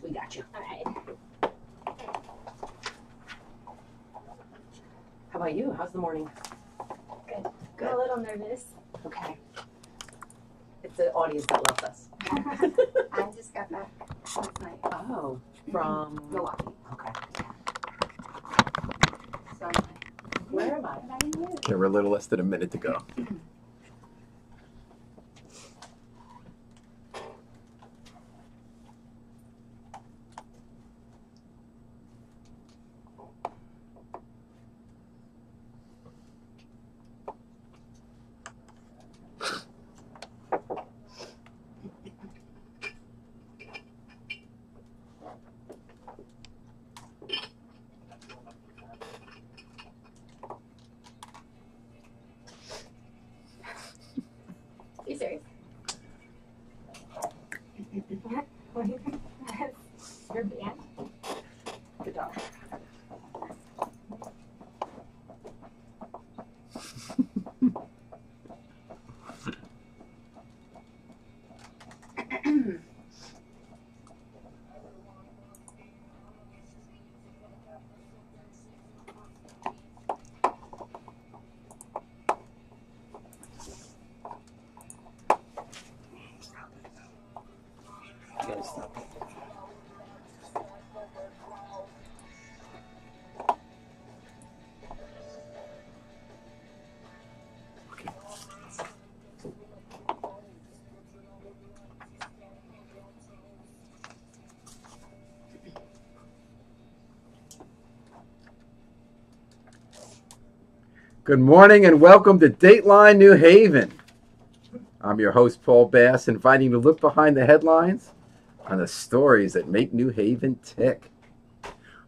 We got you. All right. How about you? How's the morning? Good. Good. I'm a little nervous. Okay. It's the audience that loves us. I just got back last night. Oh, from Milwaukee. Okay. So I'm Where am I? like, what about Okay, we're a little less than a minute to go. you serious? Your band? Good job. You gotta stop it. Okay. Good morning and welcome to Dateline New Haven. I'm your host, Paul Bass, inviting you to look behind the headlines on the stories that make New Haven tick.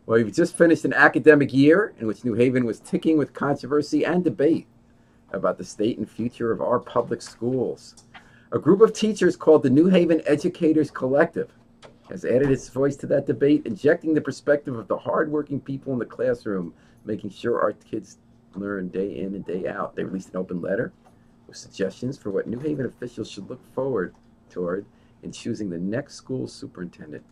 Well, we've just finished an academic year in which New Haven was ticking with controversy and debate about the state and future of our public schools. A group of teachers called the New Haven Educators Collective has added its voice to that debate, injecting the perspective of the hardworking people in the classroom, making sure our kids learn day in and day out. They released an open letter with suggestions for what New Haven officials should look forward toward in choosing the next school superintendent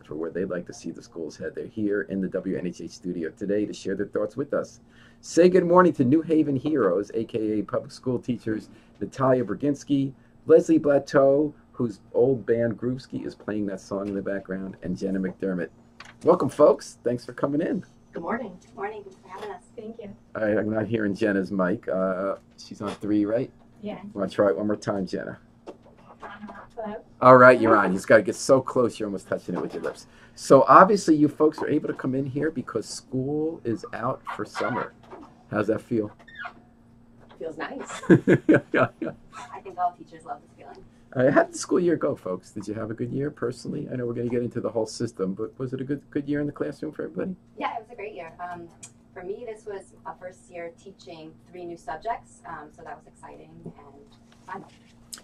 for where they'd like to see the schools head. They're here in the WNHH studio today to share their thoughts with us. Say good morning to New Haven heroes, aka public school teachers Natalia Berginski, Leslie Blateau, whose old band Groovski is playing that song in the background, and Jenna McDermott. Welcome, folks. Thanks for coming in. Good morning. Good morning. Thanks for having us. Thank you. I'm not hearing Jenna's mic. She's on 3, right? Yeah. Want to try it one more time, Jenna? Hello? All right, you're on. You just got to get so close you're almost touching it with your lips. So obviously you folks are able to come in here because school is out for summer. How's that feel? Feels nice. I think all teachers love this feeling. How did the school year go, folks? Did you have a good year personally? I know we're going to get into the whole system, but was it a good year in the classroom for everybody? Yeah, it was a great year. For me, this was my first year teaching 3 new subjects, so that was exciting and fun.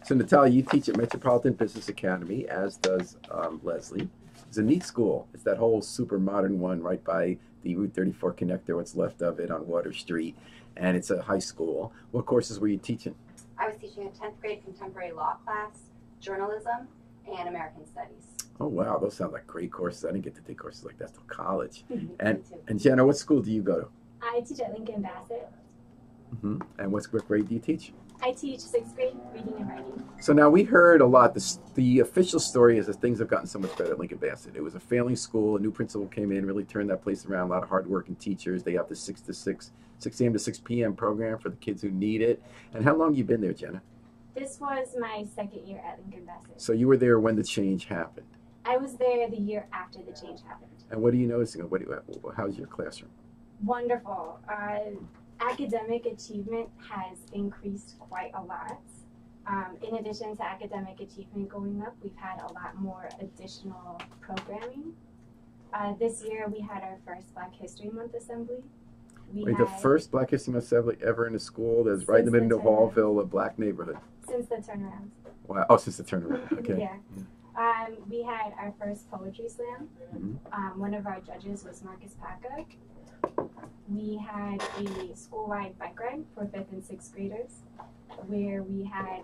So Natalia, you teach at Metropolitan Business Academy, as does Leslie. It's a neat school. It's that whole super modern one right by the Route 34 connector, what's left of it on Water Street, and it's a high school. What courses were you teaching? I was teaching a 10th grade contemporary law class, journalism, and American studies. Oh wow, those sound like great courses. I didn't get to take courses like that till college. Me And too. and Jenna, what school do you go to? I teach at Lincoln Bassett. And what grade do you teach? I teach 6th grade reading and writing. So now we heard a lot. The official story is that things have gotten so much better at Lincoln Bassett. It was a failing school. A new principal came in, really turned that place around. A lot of hardworking teachers. They have the 6 a.m. to 6 p.m. program for the kids who need it. And how long have you been there, Jenna? This was my 2nd year at Lincoln Bassett. So you were there when the change happened. I was there the year after the change happened. And what are you noticing? How's your classroom? Wonderful. Academic achievement has increased quite a lot. In addition to academic achievement going up, we've had a lot more additional programming. This year we had our first Black History Month assembly. Wait, the first Black History Month assembly ever in a school that's right in the middle of Hallville, a black neighborhood. Since the turnaround. Wow. Oh, since the turnaround. Okay. Yeah. We had our first poetry slam. One of our judges was Marcus Paca. We had a school-wide bike ride for 5th and 6th graders, where we had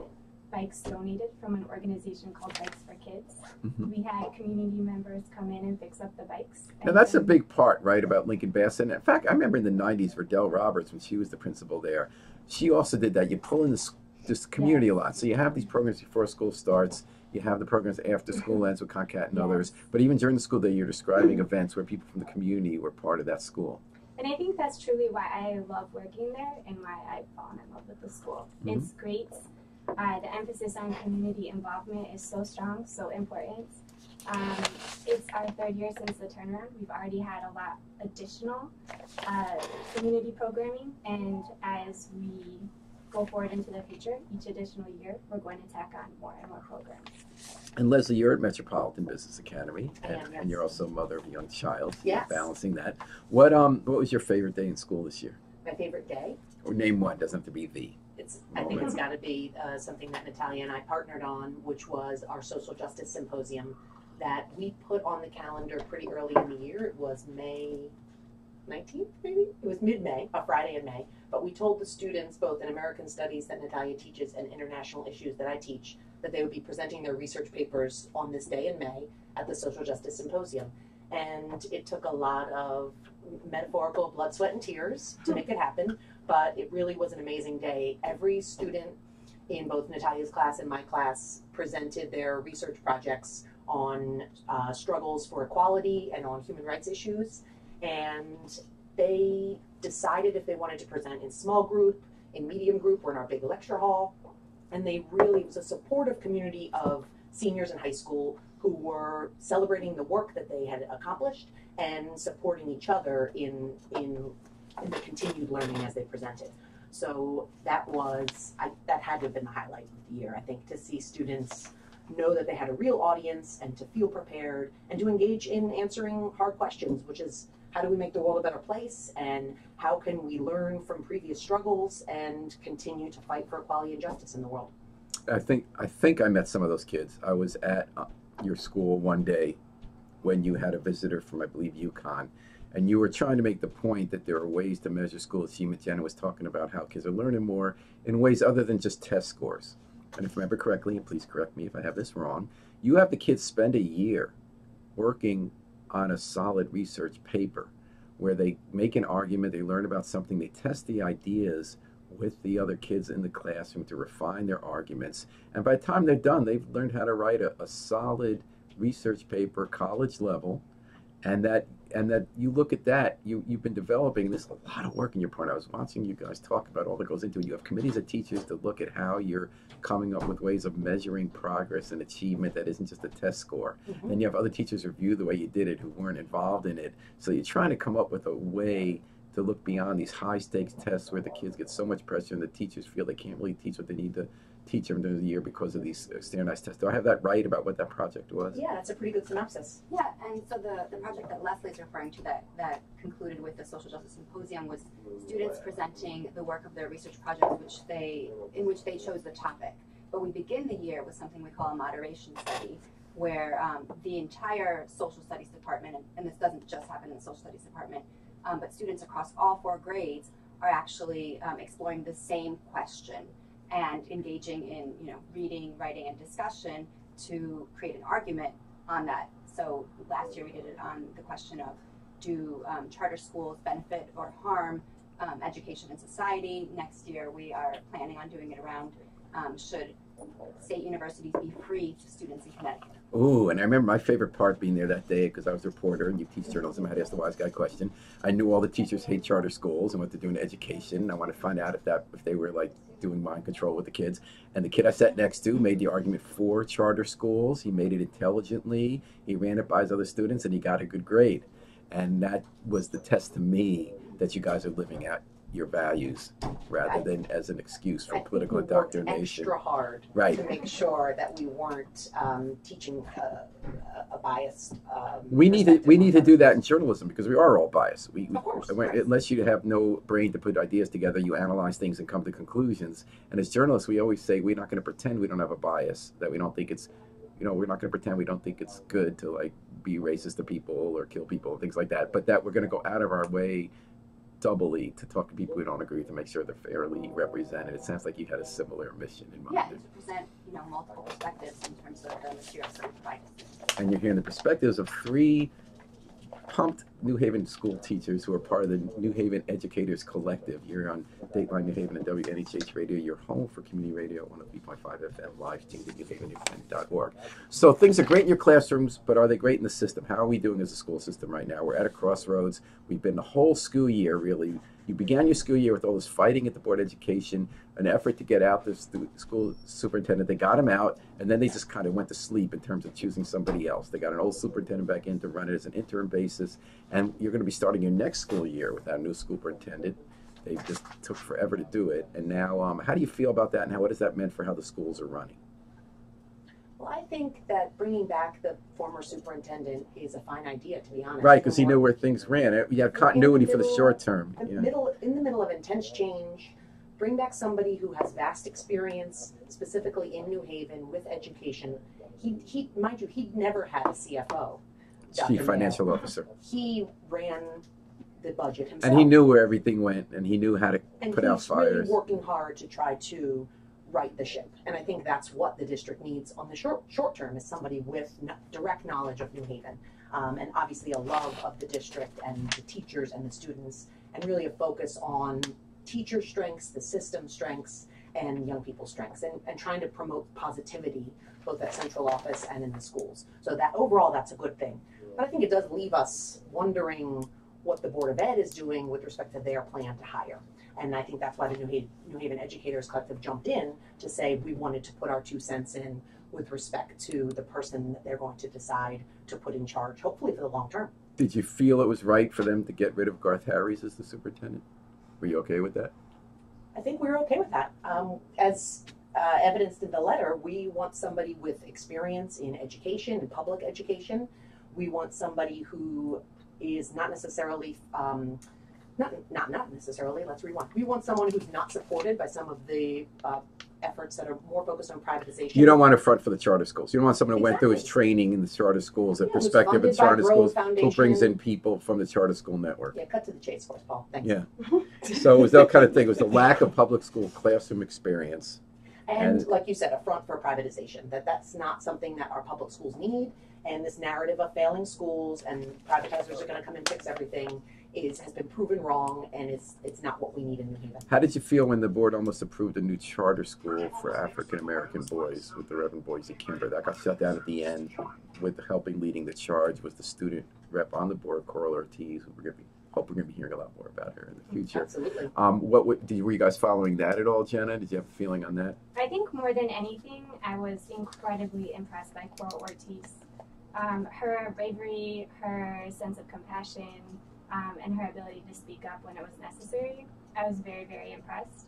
bikes donated from an organization called Bikes for Kids. Mhm. We had community members come in and fix up the bikes. Now that's a big part, right, about Lincoln Bassett. In fact, I remember in the '90s, Verdell Roberts, when she was the principal there, she also did that. You pull in this community a lot. So you have these programs before school starts. You have the programs after school ends with Concat and Yes. others. But even during the school day, you're describing events where people from the community were part of that school. And I think that's truly why I love working there and why I've fallen in love with the school. Mhm. It's great. The emphasis on community involvement is so strong, so important. It's our 3rd year since the turnaround. We've already had a lot additional community programming, and as we go forward into the future, each additional year, we're going to tack on more and more programs. And Leslie, you're at Metropolitan Business Academy, I am, yes. and you're also a mother of a young child. So Yes. you're balancing that. What was your favorite day in school this year? My favorite day, Or name one. Doesn't have to be the. I think it's got to be something that Natalia and I partnered on, which was our social justice symposium that we put on the calendar pretty early in the year. It was May 19th, maybe? It was mid-May, a Friday in May. But we told the students, both in American Studies that Natalia teaches and International Issues that I teach, that they would be presenting their research papers on this day in May at the Social Justice Symposium. And it took a lot of metaphorical blood, sweat, and tears to make it happen, but it really was an amazing day. Every student in both Natalia's class and my class presented their research projects on struggles for equality and on human rights issues, and they decided if they wanted to present in small group, in medium group, or in our big lecture hall, and it was a supportive community of seniors in high school who were celebrating the work that they had accomplished and supporting each other in the continued learning as they presented. So that had to have been the highlight of the year, I think, to see students know that they had a real audience and to feel prepared and to engage in answering hard questions, which is how do we make the world a better place and how can we learn from previous struggles and continue to fight for equality and justice in the world. I think I met some of those kids. I was at your school one day when you had a visitor from, I believe, UConn, and you were trying to make the point that there are ways to measure school achievement. Jenna was talking about how kids are learning more in ways other than just test scores. And if I remember correctly, and please correct me if I have this wrong, you have the kids spend a year working on a solid research paper where they make an argument, they learn about something, they test the ideas with the other kids in the classroom to refine their arguments. And by the time they're done, they've learned how to write a solid research paper, college level, and that you look at that, you've been developing this, a lot of work in your part. I was watching you guys talk about all that goes into it. You have committees of teachers to look at how you're coming up with ways of measuring progress and achievement that isn't just a test score. Mm-hmm. Then you have other teachers review the way you did it who weren't involved in it. So you're trying to come up with a way to look beyond these high stakes tests where the kids get so much pressure and the teachers feel they can't really teach what they need to teach them during the year because of these standardized tests. Do I have that right about what that project was? Yeah, that's a pretty good synopsis. Yeah, and so the project that Leslie's referring to that concluded with the Social Justice Symposium was students presenting the work of their research projects in which they chose the topic. But we begin the year with something we call a moderation study, where the entire social studies department, and this doesn't just happen in the social studies department, but students across all 4 grades are actually exploring the same question and engaging in reading, writing, and discussion to create an argument on that. So last year we did it on the question of do charter schools benefit or harm education and society. Next year we are planning on doing it around should state universities be free to students in Connecticut. Ooh, and I remember my favorite part being there that day because I was a reporter and you teach journalism. I had to ask the wise guy question. I knew all the teachers hate charter schools and what they're doing to education. And I wanted to find out if they were like doing mind control with the kids. And the kid I sat next to made the argument for charter schools. He made it intelligently. He ran it by his other students and he got a good grade. And that was the test to me that you guys are living out your values rather than as an excuse for political indoctrination. Extra hard to make sure that we weren't teaching a biased. We need to do that in journalism because we are all biased. Of course, unless you have no brain to put ideas together, you analyze things and come to conclusions. And as journalists, we always say we're not going to pretend we don't have a bias, that we don't think it's, we're not going to pretend we don't think it's good to like be racist to people or kill people and things like that. But that we're going to go out of our way doubly to talk to people who don't agree to make sure they're fairly represented. It sounds like you had a similar mission in mind. Yeah, to present, multiple perspectives in terms of the materials that we provide. And you're hearing the perspectives of 3 pumped New Haven school teachers who are part of the New Haven Educators Collective. You're on Dateline New Haven and WNHH Radio, your home for community radio, 103.5 FM, live streamed at newhavennewfriend.org. So things are great in your classrooms, but are they great in the system? How are we doing as a school system right now? We're at a crossroads. We've been the whole school year, really. You began your school year with all this fighting at the Board of Education, an effort to get out the school superintendent. They got him out, and then they just kind of went to sleep in terms of choosing somebody else. They got an old superintendent back in to run it as an interim basis, and you're going to be starting your next school year without a new superintendent. They just took forever to do it, and now how do you feel about that, and what has that meant for how the schools are running? Well, I think that bringing back the former superintendent is a fine idea, to be honest. Right, because he knew where things ran. You had continuity for the short term. In the middle of intense change, bring back somebody who has vast experience, specifically in New Haven with education. He mind you, he'd never had a CFO. Chief Financial Officer. He ran the budget himself. And he knew where everything went, and he knew how to put out fires. And he's really working hard to try to right the ship. And I think that's what the district needs on the short term, is somebody with direct knowledge of New Haven, and obviously a love of the district and the teachers and the students, and really a focus on teacher strengths, the system strengths, and young people's strengths, and trying to promote positivity both at central office and in the schools. So that overall, that's a good thing. But I think it does leave us wondering what the Board of Ed is doing with respect to their plan to hire. And I think that's why the New Haven Educators Collective jumped in to say we wanted to put our 2 cents in with respect to the person that they're going to decide to put in charge, hopefully for the long term. Did you feel it was right for them to get rid of Garth Harries as the superintendent? Were you okay with that? I think we were okay with that. As evidenced in the letter, we want somebody with experience in education and public education. We want somebody who is not necessarily not necessarily, let's rewind. We want someone who's not supported by some of the efforts that are more focused on privatization. You don't want to front for the charter schools. You don't want someone who went through his training in the charter schools, a perspective in charter schools, who brings in people from the charter school network. Yeah, cut to the chase for us, Paul. Thanks. Yeah. So it was that kind of thing. It was the lack of public school classroom experience. And like you said, a front for privatization. That's not something that our public schools need. And this narrative of failing schools and privatizers are going to come and fix everything has been proven wrong, and it's not what we need in New Haven. How did you feel when the board almost approved a new charter school for African American boys with the Reverend Boise Kimber? That got shut down at the end. With leading the charge was the student rep on the board, Coral Ortiz, who we're going to be hearing a lot more about her in the future. Absolutely. Were you guys following that at all, Jenna? Did you have a feeling on that? I think more than anything, I was incredibly impressed by Coral Ortiz. Her bravery, her sense of compassion, and her ability to speak up when it was necessary. I was very, very impressed.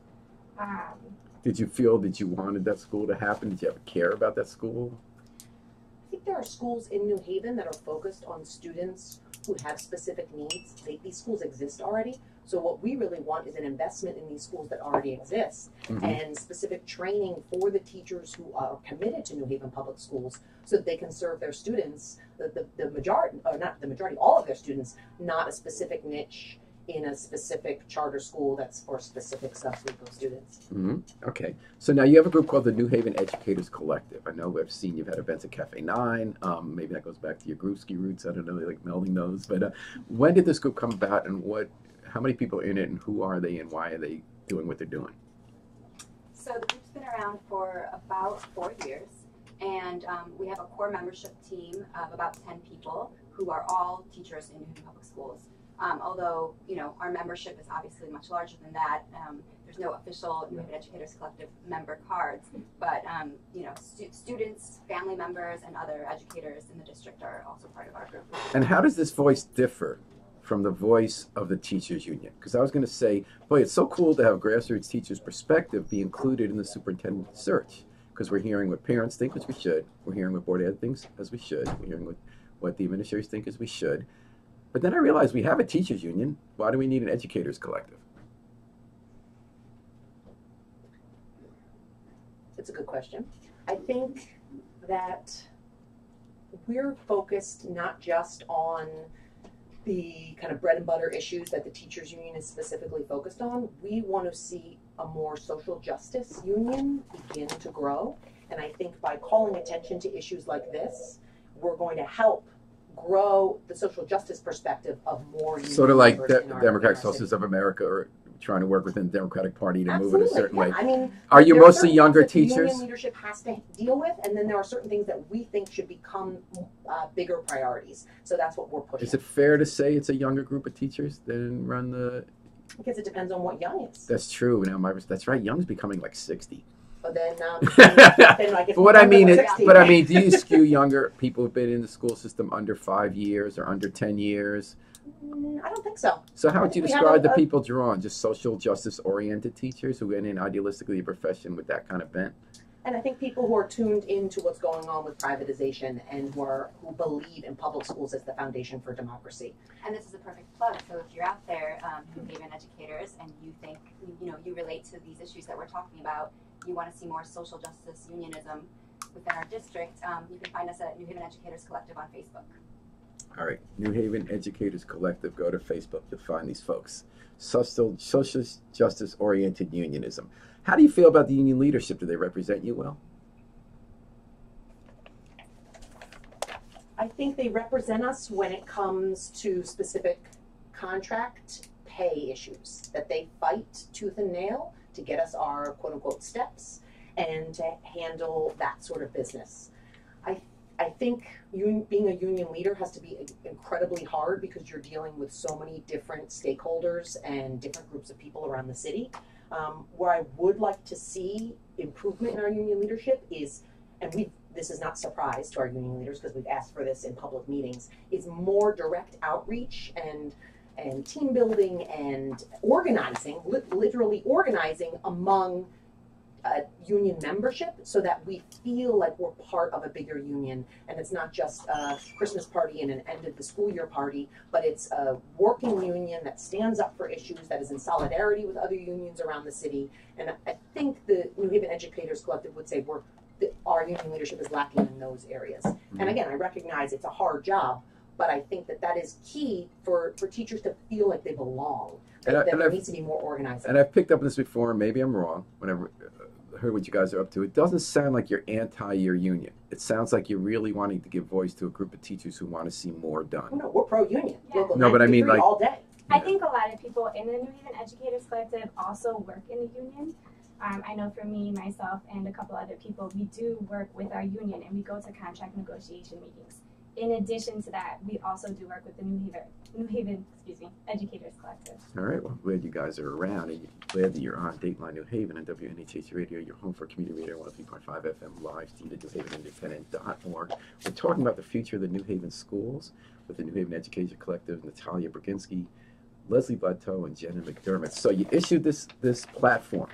Did you feel that you wanted that school to happen? Did you ever care about that school? I think there are schools in New Haven that are focused on students who have specific needs. These schools exist already. So what we really want is an investment in these schools that already exist, and specific training for the teachers who are committed to New Haven Public Schools so that they can serve their students, the majority, or not the majority, all of their students, not a specific niche in a specific charter school that's for specific subgroup of students. Okay. So now you have a group called the New Haven Educators Collective. I know I've seen you've had events at Cafe 9. Maybe that goes back to your Groovski roots. I don't know, like melding those. But when did this group come about, and how many people are in it, and who are they, and why are they doing what they're doing? So the group's been around for about 4 years, and we have a core membership team of about 10 people who are all teachers in New Haven Public Schools. Although, our membership is obviously much larger than that. There's no official New Haven Educators Collective member cards, but, students, family members, and other educators in the district are also part of our group. And how does this voice differ from the voice of the teachers union? Because I was going to say, boy, it's so cool to have grassroots teachers' perspective be included in the superintendent search, because we're hearing what parents think, as we should. We're hearing what Board Ed thinks, as we should. We're hearing what the administrators think, as we should. But then I realized we have a teachers union. Why do we need an educators collective? That's a good question. I think that we're focused not just on the kind of bread and butter issues that the teachers union is specifically focused on. We want to see a more social justice union begin to grow. And I think by calling attention to issues like this, we're going to help grow the social justice perspective of more union Sort of like members the in our Democratic city. Socialists of America are trying to work within the Democratic Party to move it a certain yeah. way. I mean, Are you there mostly certain younger things that the teachers? Union leadership has to deal with, and then there are certain things that we think should become bigger priorities. So that's what we're pushing. Is it fair to say it's a younger group of teachers that run the? Because it depends on what young is. That's true. Now, that's right. Young's becoming like 60. But then I guess But what I mean is, 60. but I mean, do you skew younger people who've been in the school system under 5 years or under 10 years? I don't think so. So how would you We have describe the a- people drawn? Just social justice oriented teachers who went in idealistically a profession with that kind of bent? And I think people who are tuned into what's going on with privatization and who believe in public schools as the foundation for democracy. And this is a perfect plug. So if you're out there, New Haven educators, and you think, you relate to these issues that we're talking about, you want to see more social justice unionism within our district, you can find us at New Haven Educators Collective on Facebook. All right, New Haven Educators Collective. Go to Facebook. You'll find these folks. Social justice oriented unionism. How do you feel about the union leadership? Do they represent you well? I think they represent us when it comes to specific contract pay issues, that they fight tooth and nail to get us our quote unquote steps and to handle that sort of business. I think being a union leader has to be incredibly hard because you're dealing with so many different stakeholders and different groups of people around the city. Where I would like to see improvement in our union leadership is, and this is not a surprise to our union leaders because we've asked for this in public meetings, is more direct outreach and team building and organizing, literally organizing among union membership so that we feel like we're part of a bigger union and it's not just a Christmas party and an end of the school year party, but it's a working union that stands up for issues, that is in solidarity with other unions around the city. And I think the New Haven Educators Collective would say our union leadership is lacking in those areas. And again, I recognize it's a hard job, but I think that is key for teachers to feel like they belong. That there needs to be more organizing. And I've picked up on this before, and maybe I'm wrong, whenever I heard what you guys are up to. It doesn't sound like you're anti your union. It sounds like you're really wanting to give voice to a group of teachers who want to see more done. Oh, no, we're pro-union. Yeah. No, but I mean, like, all day. I think a lot of people in the New Haven Educators Collective also work in the union. I know for me, myself, and a couple other people, we do work with our union and we go to contract negotiation meetings. In addition to that, we also do work with the New Haven Educators Collective. All right, well, I'm glad you guys are around, and glad that you're on Dateline New Haven and WNHH Radio, your home for community radio, 103.5 FM, live streamed at newhavenindependent.org. We're talking about the future of the New Haven schools with the New Haven Education Collective, Natalia Brzezinski, Leslie Bateau, and Jenna McDermott. So you issued this platform.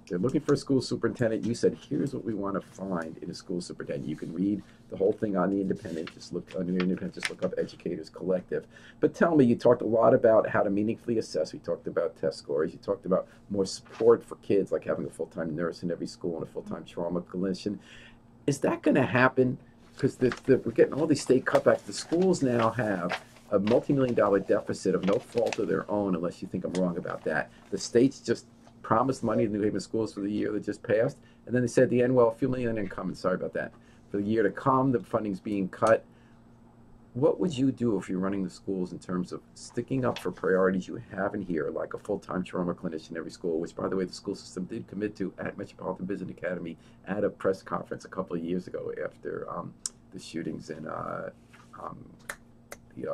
They're looking for a school superintendent. You said, here's what we want to find in a school superintendent. You can read the whole thing on the Independent. Just look on the Independent. Just look up Educators Collective. But tell me, you talked a lot about how to meaningfully assess. We talked about test scores. You talked about more support for kids, like having a full-time nurse in every school and a full-time trauma clinician. Is that going to happen? Because we're getting all these state cutbacks. The schools now have a multi-million-dollar deficit of no fault of their own, unless you think I'm wrong about that. The states just promised money to New Haven schools for the year that just passed, and then they said at the end, well, a few million didn't come, and sorry about that. For the year to come, the funding's being cut. What would you do if you're running the schools in terms of sticking up for priorities you have in here, like a full-time trauma clinician in every school, which, by the way, the school system did commit to at Metropolitan Business Academy at a press conference a couple of years ago after the shootings in the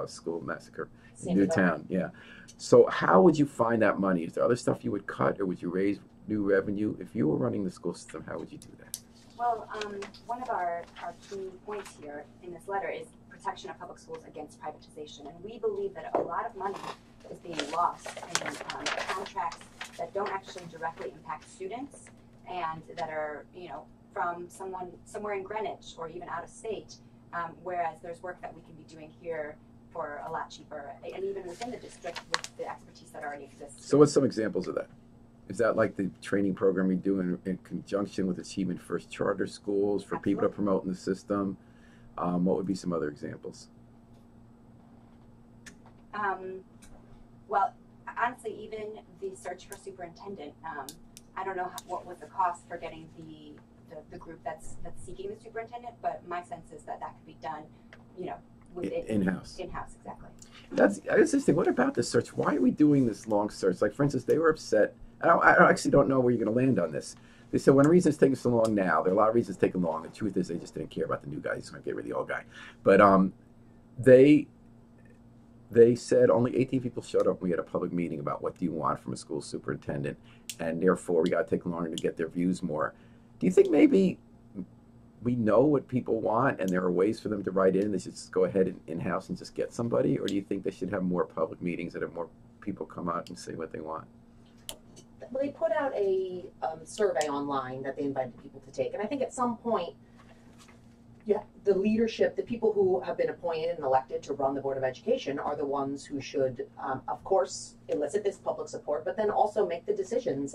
school massacre in Newtown. Yeah. So how would you find that money? Is there other stuff you would cut, or would you raise new revenue? If you were running the school system, how would you do that? Well, one of our key points here in this letter is protection of public schools against privatization. And we believe that a lot of money is being lost in contracts that don't actually directly impact students and that are, from somewhere in Greenwich or even out of state, whereas there's work that we can be doing here for a lot cheaper, and even within the district with the expertise that already exists. So what's some examples of that? Is that like the training program we do in conjunction with Achievement First charter schools for people to promote in the system? What would be some other examples? Well, honestly, even the search for superintendent, I don't know what was the cost for getting the group that's seeking the superintendent, but my sense is that could be done, within in-house. In-house, exactly. I was just thinking, what about this search? Why are we doing this long search? Like, for instance, they were upset. I actually don't know where you're going to land on this. They said one reason it's taking so long now, there are a lot of reasons it's taking long. The truth is they just didn't care about the new guy. He's going to get rid of the old guy. But they said only 18 people showed up. We had a public meeting about what do you want from a school superintendent, and therefore we got to take longer to get their views more. Do you think maybe we know what people want and there are ways for them to write in? They should just go ahead and in-house and just get somebody? Or do you think they should have more public meetings that have more people come out and say what they want? Well, they put out a survey online that they invited people to take. And I think at some point, the leadership, the people who have been appointed and elected to run the Board of Education are the ones who should, of course, elicit this public support, but then also make the decisions.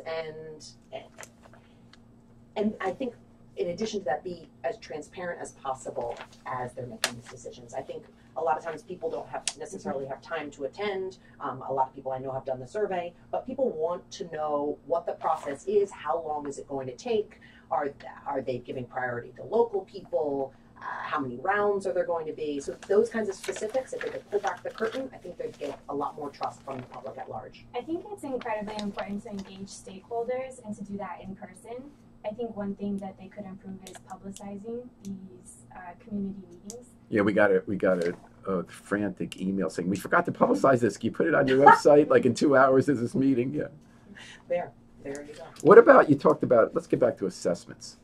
And I think, in addition to that, be as transparent as possible as they're making these decisions. I think a lot of times people don't necessarily have time to attend. A lot of people I know have done the survey, but people want to know what the process is, how long is it going to take, are they giving priority to local people, how many rounds are there going to be. So those kinds of specifics, if they could pull back the curtain, I think they'd get a lot more trust from the public at large. I think it's incredibly important to engage stakeholders and to do that in person. I think one thing that they could improve is publicizing these community meetings. Yeah, we got a frantic email saying, we forgot to publicize this. Can you put it on your website? Like in 2 hours is this meeting? Yeah. There you go. What about, you talked about, let's get back to assessments.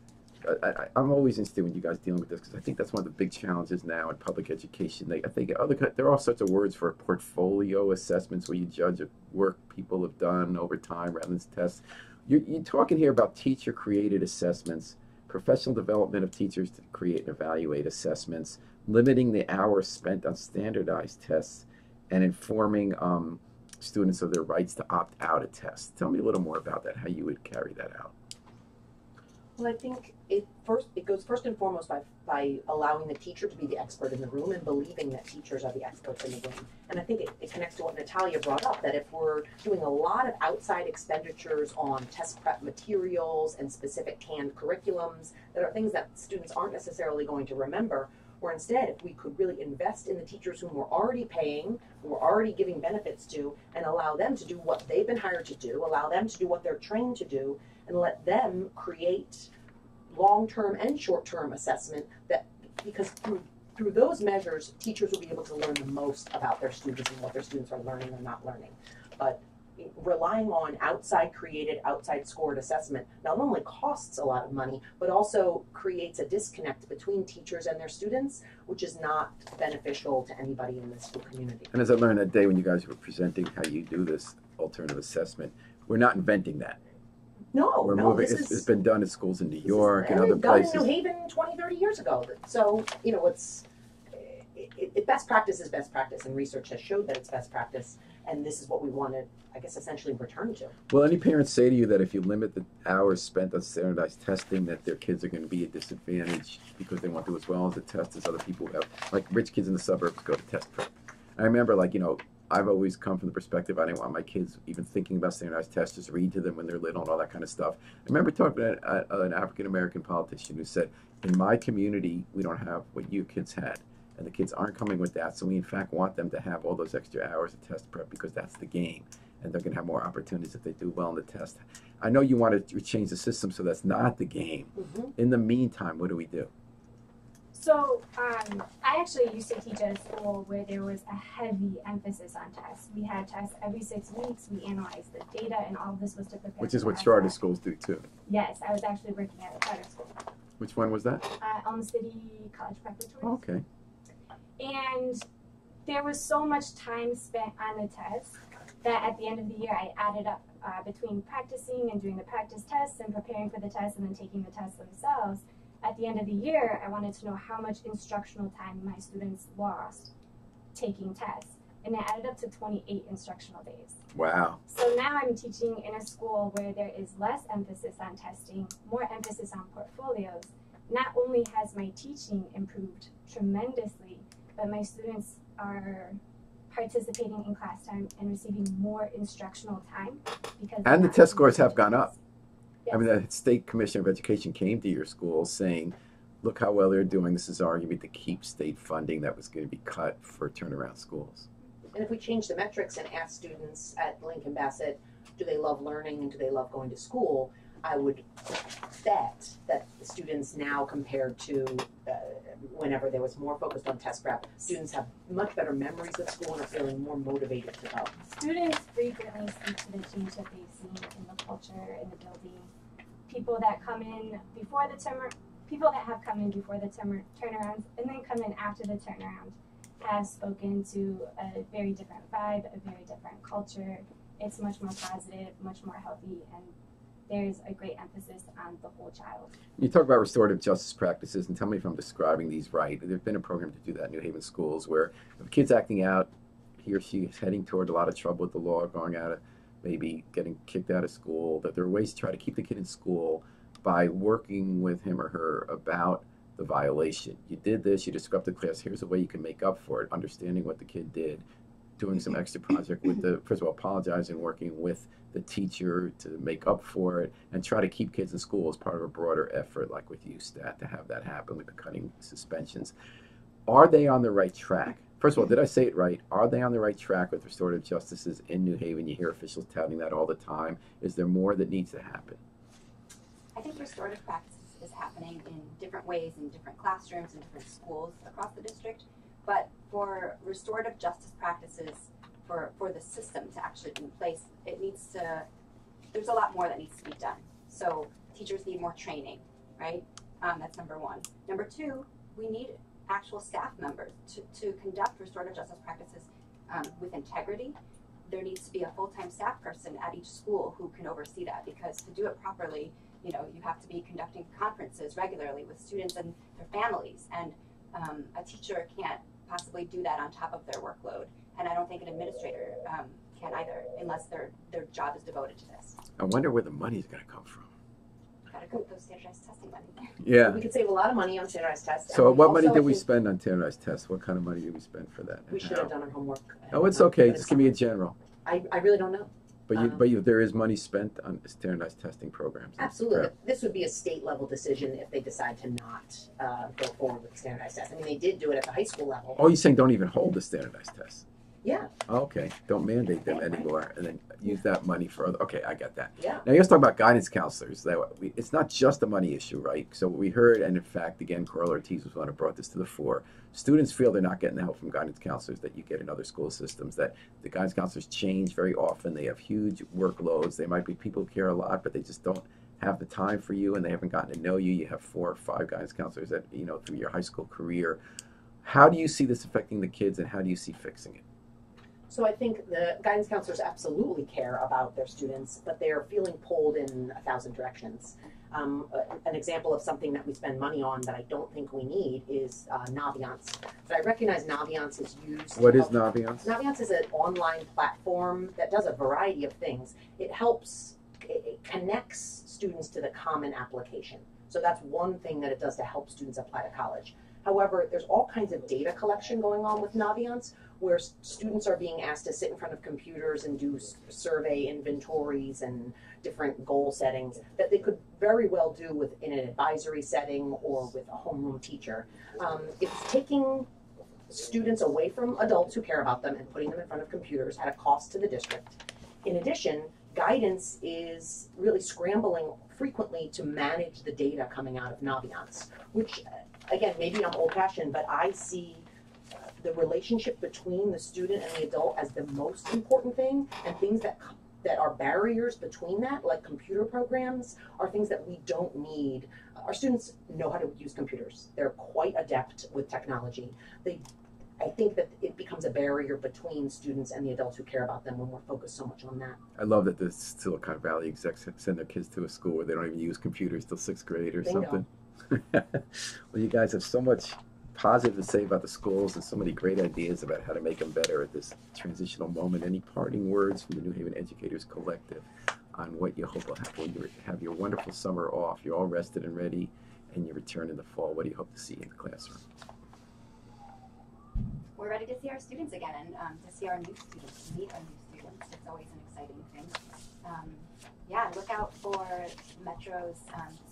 I'm always interested when you guys dealing with this because I think that's one of the big challenges now in public education. I think there are all sorts of words for portfolio assessments where you judge work people have done over time rather than tests. You're talking here about teacher-created assessments, professional development of teachers to create and evaluate assessments, limiting the hours spent on standardized tests, and informing students of their rights to opt out of tests. Tell me a little more about that, how you would carry that out. Well, I think it goes first and foremost by allowing the teacher to be the expert in the room and believing that teachers are the experts in the room. And I think it connects to what Natalia brought up, that if we're doing a lot of outside expenditures on test prep materials and specific canned curriculums that are things that students aren't necessarily going to remember, or instead, if we could really invest in the teachers whom we're already paying, who we're already giving benefits to, and allow them to do what they've been hired to do, allow them to do what they're trained to do, and let them create long-term and short-term assessment, that because through those measures, teachers will be able to learn the most about their students and what their students are learning or not learning. But relying on outside created, outside scored assessment not only costs a lot of money, but also creates a disconnect between teachers and their students, which is not beneficial to anybody in the school community. And as I learned that day when you guys were presenting how you do this alternative assessment, we're not inventing that. No, we're no, moving. It's been done at schools in New York and other done places. In New Haven 20, 30 years ago. So, best practice is best practice, and research has showed that it's best practice, and this is what we want to, I guess, essentially return to. Will any parents say to you that if you limit the hours spent on standardized testing, that their kids are going to be at disadvantage because they won't do as well as the test as other people who have, like rich kids in the suburbs go to test prep? I remember, I've always come from the perspective I didn't want my kids even thinking about standardized tests, just read to them when they're little and all that kind of stuff. I remember talking to an African-American politician who said, in my community, we don't have what you kids had. And the kids aren't coming with that, so we in fact want them to have all those extra hours of test prep because that's the game. And they're going to have more opportunities if they do well in the test. I know you want to change the system so that's not the game. Mm-hmm. In the meantime, what do we do? So I actually used to teach at a school where there was a heavy emphasis on tests. We had tests every 6 weeks. We analyzed the data, and all of this was to prepare. Which is what charter schools do too. Yes, I was actually working at a charter school. Which one was that? Elm City College Preparatory. Okay. And there was so much time spent on the test that at the end of the year I added up between practicing and doing the practice tests and preparing for the tests and then taking the tests themselves. At the end of the year, I wanted to know how much instructional time my students lost taking tests. And it added up to 28 instructional days. Wow. So now I'm teaching in a school where there is less emphasis on testing, more emphasis on portfolios. Not only has my teaching improved tremendously, but my students are participating in class time and receiving more instructional time because And the test scores have gone up. Yes. I mean, the State Commissioner of Education came to your school saying, look how well they're doing. This is our argument to keep state funding that was going to be cut for turnaround schools. And if we change the metrics and ask students at Lincoln Bassett, do they love learning and do they love going to school, I would bet that the students now, compared to whenever there was more focused on test prep, students have much better memories of school and are feeling more motivated to go. Students frequently speak to the change that they've seen in the culture, in the building. People that come in before the people that have come in before the turnarounds and then come in after the turnaround have spoken to a very different vibe, a very different culture. It's much more positive, much more healthy, and there's a great emphasis on the whole child. You talk about restorative justice practices, and tell me if I'm describing these right. There's been a program to do that in New Haven schools where if a kid's acting out, he or she is heading toward a lot of trouble with the law, going out of maybe getting kicked out of school, that there are ways to try to keep the kid in school by working with him or her about the violation. You did this, you disrupted class, here's a way you can make up for it, understanding what the kid did, doing some extra project with the, first of all, apologizing, working with the teacher to make up for it, and try to keep kids in school as part of a broader effort, like with USTAT, to have that happen with the cutting suspensions. Are they on the right track? First of all, did I say it right? Are they on the right track with restorative justices in New Haven? You hear officials touting that all the time. Is there more that needs to happen? I think restorative practice is happening in different ways in different classrooms and different schools across the district. But for restorative justice practices, for the system to actually be in place, it needs to, there's a lot more that needs to be done. So teachers need more training, right? That's number one. Number two, we need actual staff members to conduct restorative justice practices with integrity. There needs to be a full-time staff person at each school who can oversee that, because to do it properly, you know, you have to be conducting conferences regularly with students and their families, and a teacher can't possibly do that on top of their workload, and I don't think an administrator can either, unless their job is devoted to this. I wonder where the money's going to come from. Gotta go with those standardized testing money there. Yeah. We could save a lot of money on standardized tests. So and what money also, did we I think spend on standardized tests? What kind of money did we spend for that? We should have done our homework. Oh, it's okay. Just give me a general. I really don't know. But there is money spent on standardized testing programs. Absolutely. Correct. But this would be a state level decision if they decide to not go forward with standardized tests. I mean, they did do it at the high school level. Oh, you're saying don't even hold the standardized tests? Yeah. Okay. Don't mandate them anymore, and then use that money for other. Okay, I got that. Yeah. Now, let's talk about guidance counselors. It's not just a money issue, right? So what we heard, and in fact, again, Carl Ortiz was one who brought this to the fore. Students feel they're not getting the help from guidance counselors that you get in other school systems, that the guidance counselors change very often. They have huge workloads. They might be people who care a lot, but they just don't have the time for you, and they haven't gotten to know you. You have 4 or 5 guidance counselors that, you know, through your high school career. How do you see this affecting the kids, and how do you see fixing it? So I think the guidance counselors absolutely care about their students, but they're feeling pulled in 1,000 directions. An example of something that we spend money on that I don't think we need is Naviance. But I recognize Naviance is used. What is Naviance? Naviance is an online platform that does a variety of things. It connects students to the common application. So that's one thing that it does to help students apply to college. However, there's all kinds of data collection going on with Naviance, where students are being asked to sit in front of computers and do survey inventories and different goal settings that they could very well do in an advisory setting or with a homeroom teacher. It's taking students away from adults who care about them and putting them in front of computers at a cost to the district. In addition, guidance is really scrambling frequently to manage the data coming out of Naviance, which, again, maybe I'm old-fashioned, but I see the relationship between the student and the adult as the most important thing, and things that are barriers between that, like computer programs, are things that we don't need. Our students know how to use computers. They're quite adept with technology. I think that it becomes a barrier between students and the adults who care about them when we're focused so much on that. I love that the Silicon Valley execs send their kids to a school where they don't even use computers till 6th grade or Bingo. something. Well, you guys have so much positive to say about the schools and so many great ideas about how to make them better at this transitional moment. Any parting words from the New Haven Educators Collective on what you hope will happen when you have your wonderful summer off, you're all rested and ready, and you return in the fall? What do you hope to see in the classroom? we're ready to see our students again and to see our new students, meet our new students. It's always an exciting thing. Yeah, look out for Metro's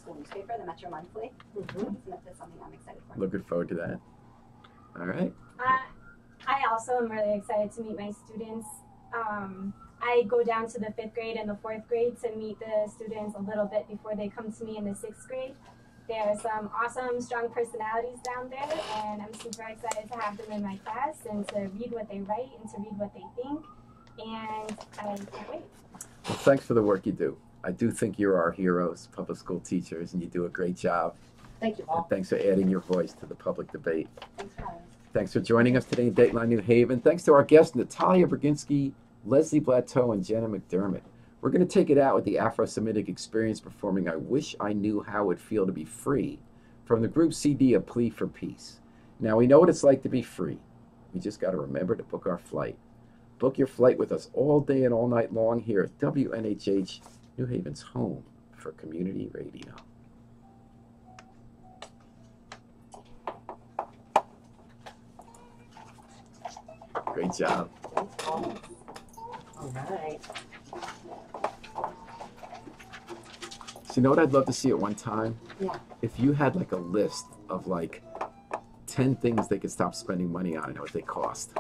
school newspaper, the Metro Monthly. That's something I'm excited for. Looking forward to that. All right. I also am really excited to meet my students. I go down to the 5th grade and the 4th grade to meet the students a little bit before they come to me in the 6th grade. There are some awesome, strong personalities down there, and I'm super excited to have them in my class and to read what they write and to read what they think. And I can't wait. Well, thanks for the work you do. I do think you're our heroes, public school teachers, and you do a great job. Thank you, Paul. And thanks for adding your voice to the public debate. Thanks for having us. Thanks for joining us today in Dateline New Haven. Thanks to our guests, Natalia Berginski, Leslie Blateau, and Jenna McDermott. We're going to take it out with the Afro-Semitic Experience performing I Wish I Knew How It Would Feel to Be Free from the group CD A Plea for Peace. Now, we know what it's like to be free. We just got to remember to book our flight. Book your flight with us all day and all night long here at WNHH, New Haven's home for community radio. Great job. Thanks, Paul. All right. So you know what I'd love to see at one time? Yeah. If you had like a list of like 10 things they could stop spending money on and what they cost.